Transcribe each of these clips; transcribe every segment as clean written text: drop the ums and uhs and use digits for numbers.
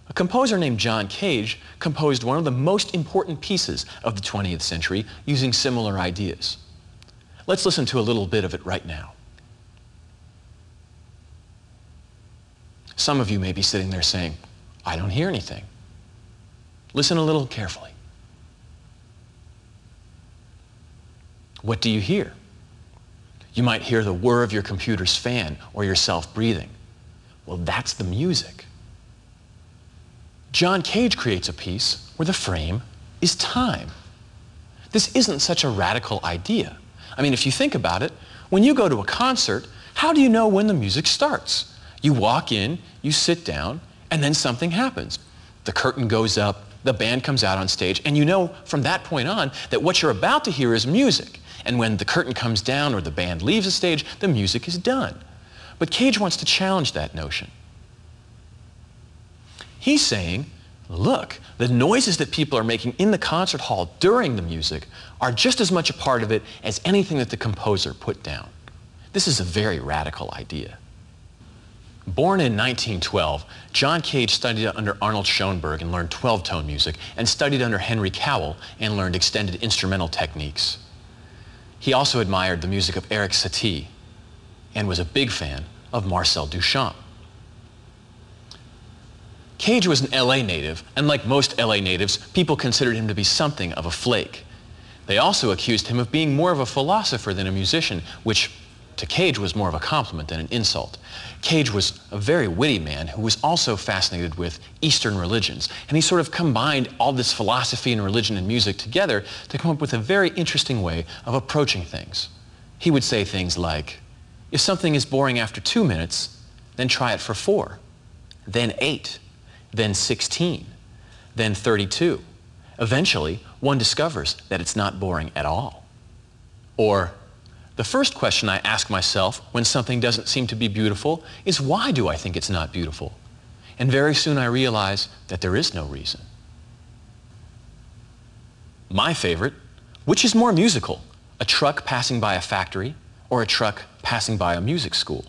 A composer named John Cage composed one of the most important pieces of the 20th century using similar ideas. Let's listen to a little bit of it right now. Some of you may be sitting there saying, I don't hear anything. Listen a little carefully. What do you hear? You might hear the whir of your computer's fan or yourself breathing. Well, that's the music. John Cage creates a piece where the frame is time. This isn't such a radical idea. I mean, if you think about it, when you go to a concert, how do you know when the music starts? You walk in, you sit down, and then something happens. The curtain goes up, the band comes out on stage, and you know from that point on that what you're about to hear is music. And when the curtain comes down or the band leaves the stage, the music is done. But Cage wants to challenge that notion. He's saying, look, the noises that people are making in the concert hall during the music are just as much a part of it as anything that the composer put down. This is a very radical idea. Born in 1912, John Cage studied under Arnold Schoenberg and learned 12-tone music, and studied under Henry Cowell and learned extended instrumental techniques. He also admired the music of Eric Satie and was a big fan of Marcel Duchamp. Cage was an LA native, and like most LA natives, people considered him to be something of a flake. They also accused him of being more of a philosopher than a musician, which to Cage was more of a compliment than an insult. Cage was a very witty man who was also fascinated with Eastern religions, and he sort of combined all this philosophy and religion and music together to come up with a very interesting way of approaching things. He would say things like, if something is boring after 2 minutes, then try it for 4, then 8, then 16, then 32. Eventually, one discovers that it's not boring at all. Or, the first question I ask myself when something doesn't seem to be beautiful is, why do I think it's not beautiful? And very soon I realize that there is no reason. My favorite, which is more musical, a truck passing by a factory or a truck passing by a music school?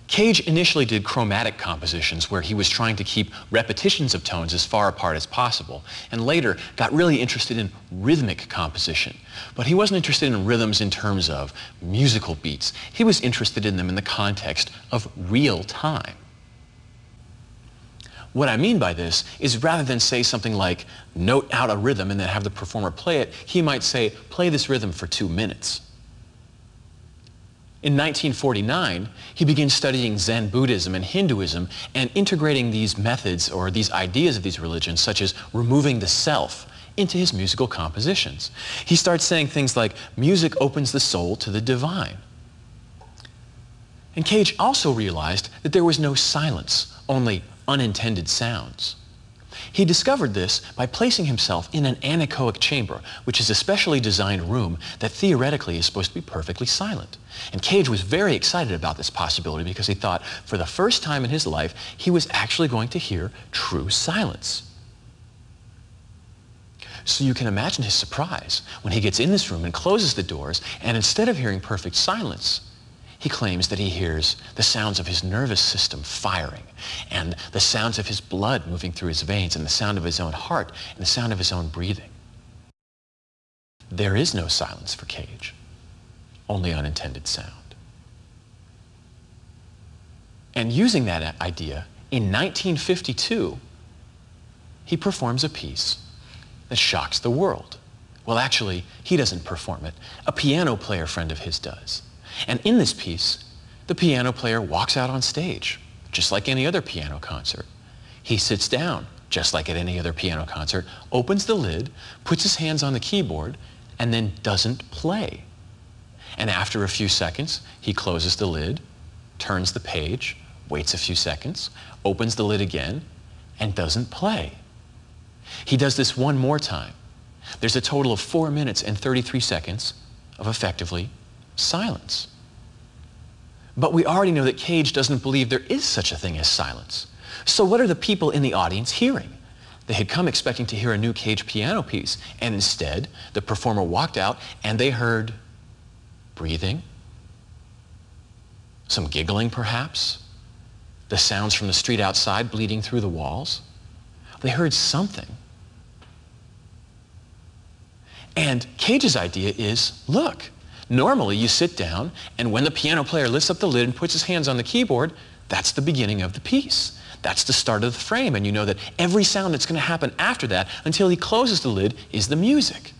Cage initially did chromatic compositions where he was trying to keep repetitions of tones as far apart as possible, and later got really interested in rhythmic composition. But he wasn't interested in rhythms in terms of musical beats. He was interested in them in the context of real time. What I mean by this is, rather than say something like, note out a rhythm and then have the performer play it, he might say, play this rhythm for 2 minutes. In 1949, he began studying Zen Buddhism and Hinduism and integrating these methods or these ideas of these religions, such as removing the self, into his musical compositions. He starts saying things like, music opens the soul to the divine. And Cage also realized that there was no silence, only unintended sounds. He discovered this by placing himself in an anechoic chamber, which is a specially designed room that theoretically is supposed to be perfectly silent. And Cage was very excited about this possibility because he thought, for the first time in his life, he was actually going to hear true silence. So you can imagine his surprise when he gets in this room and closes the doors, and instead of hearing perfect silence, he claims that he hears the sounds of his nervous system firing, and the sounds of his blood moving through his veins, and the sound of his own heart, and the sound of his own breathing. There is no silence for Cage, only unintended sound. And using that idea, in 1952, he performs a piece that shocks the world. Well, actually, he doesn't perform it. A piano player friend of his does. And in this piece, the piano player walks out on stage, just like any other piano concert. He sits down, just like at any other piano concert, opens the lid, puts his hands on the keyboard, and then doesn't play. And after a few seconds, he closes the lid, turns the page, waits a few seconds, opens the lid again, and doesn't play. He does this one more time. There's a total of 4 minutes and 33 seconds of effectively silence. But we already know that Cage doesn't believe there is such a thing as silence. So what are the people in the audience hearing? They had come expecting to hear a new Cage piano piece, and instead, the performer walked out and they heard breathing, some giggling perhaps, the sounds from the street outside bleeding through the walls. They heard something. And Cage's idea is, look, normally you sit down, and when the piano player lifts up the lid and puts his hands on the keyboard, that's the beginning of the piece. That's the start of the frame, and you know that every sound that's going to happen after that, until he closes the lid, is the music.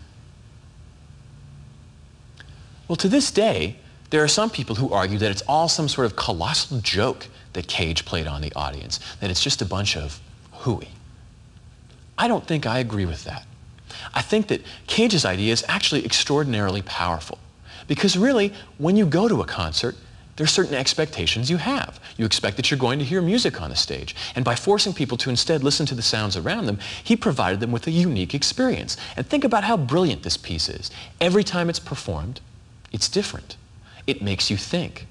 Well, to this day, there are some people who argue that it's all some sort of colossal joke that Cage played on the audience, that it's just a bunch of hooey. I don't think I agree with that. I think that Cage's idea is actually extraordinarily powerful, because really, when you go to a concert, there are certain expectations you have. You expect that you're going to hear music on the stage, and by forcing people to instead listen to the sounds around them, he provided them with a unique experience. And think about how brilliant this piece is. Every time it's performed, it's different. It makes you think.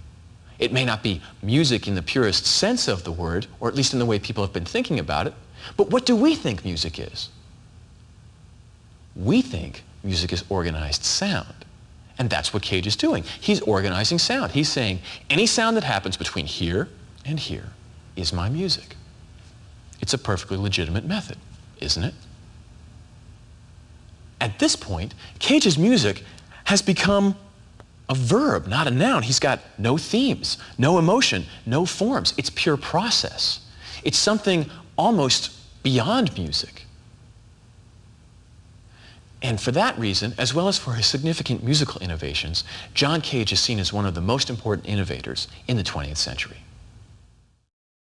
It may not be music in the purest sense of the word, or at least in the way people have been thinking about it, but what do we think music is? We think music is organized sound. And that's what Cage is doing. He's organizing sound. He's saying, any sound that happens between here and here is my music. It's a perfectly legitimate method, isn't it? At this point, Cage's music has become a verb, not a noun. He's got no themes, no emotion, no forms. It's pure process. It's something almost beyond music. And for that reason, as well as for his significant musical innovations, John Cage is seen as one of the most important innovators in the 20th century.